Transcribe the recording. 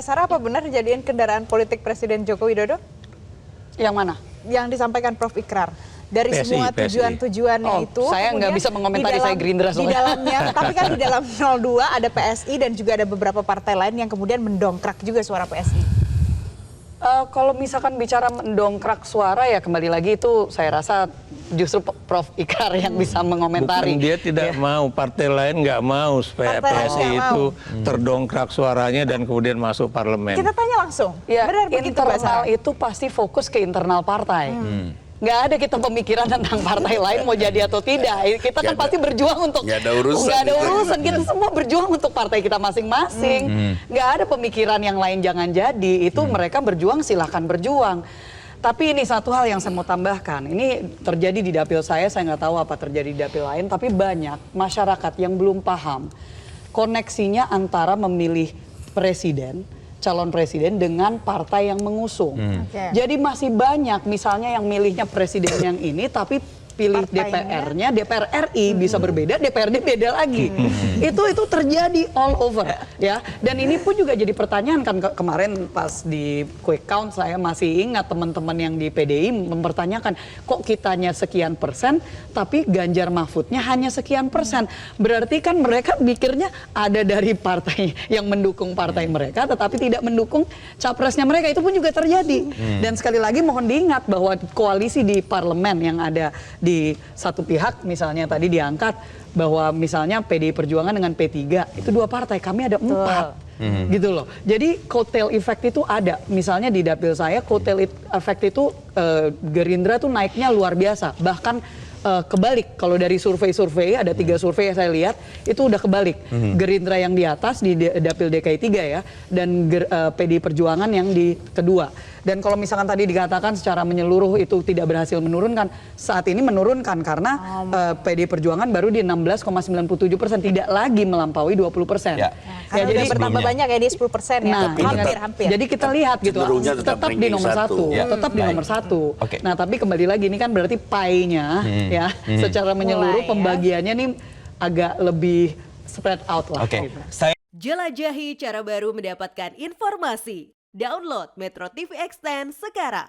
Sarah, apa benar dijadiin kendaraan politik Presiden Joko Widodo? Yang mana? Yang disampaikan Prof. Ikrar. Dari PSI, semua PSI. tujuan-tujuannya itu. Saya nggak bisa mengomentari, saya Gerindra Di soalnya. dalamnya, tapi kan di dalam 02 ada PSI dan juga ada beberapa partai lain yang kemudian mendongkrak juga suara PSI. Kalau misalkan bicara mendongkrak suara ya kembali lagi itu saya rasa justru Prof. Ikrar yang bisa mengomentari. Bukan dia tidak mau, partai lain nggak mau supaya Partai lain PSI nggak itu terdongkrak suaranya dan kemudian masuk parlemen. Kita tanya langsung. Ya, Benar begitu, Mbak internal Sarah? itu pasti fokus ke internal partai. Nggak ada kita pemikiran tentang partai lain mau jadi atau tidak. Kita kan pasti berjuang untuk nggak ada urusan. Nggak ada urusan. Kita semua berjuang untuk partai kita masing-masing. Nggak ada pemikiran yang lain jangan jadi. Itu mereka berjuang, silahkan berjuang. Tapi ini satu hal yang saya mau tambahkan. Ini terjadi di dapil saya nggak tahu apa terjadi di dapil lain. Tapi banyak masyarakat yang belum paham koneksinya antara memilih presiden, calon presiden dengan partai yang mengusung. Jadi masih banyak misalnya yang milihnya presiden yang ini tapi pilih DPR-nya, DPR RI bisa berbeda, DPRD beda lagi. Itu terjadi all over ya. Dan ini pun juga jadi pertanyaan kan kemarin pas di quick count saya masih ingat teman-teman yang di PDI mempertanyakan kok kitanya sekian persen tapi Ganjar Mahfudnya hanya sekian persen. Berarti kan mereka pikirnya ada dari partai yang mendukung partai mereka tetapi tidak mendukung capresnya mereka. Itu pun juga terjadi. Dan sekali lagi mohon diingat bahwa koalisi di parlemen yang ada di satu pihak misalnya tadi diangkat bahwa misalnya PDI Perjuangan dengan P3 itu 2 partai, kami ada 4 gitu loh. Jadi kotel effect itu ada. Misalnya di dapil saya kotel effect itu Gerindra tuh naiknya luar biasa. Bahkan kebalik kalau dari survei-survei ada 3 survei yang saya lihat itu udah kebalik. Gerindra yang di atas di dapil DKI 3 ya dan PDI Perjuangan yang di kedua. Dan kalau misalkan tadi dikatakan secara menyeluruh itu tidak berhasil menurunkan, saat ini menurunkan karena PDI Perjuangan baru di 16,97%, tidak lagi melampaui 20%. Ya, karena jadi bertambah banyak ya di 10% ya. Nah, hampir. jadi kita lihat gitu, tetap di nomor 1, tetap di nomor 1. Nah, tapi kembali lagi ini kan berarti pie-nya ya, secara menyeluruh pembagiannya nih agak lebih spread out lah. Gitu. Jelajahi cara baru mendapatkan informasi. Download Metro TV Extend sekarang.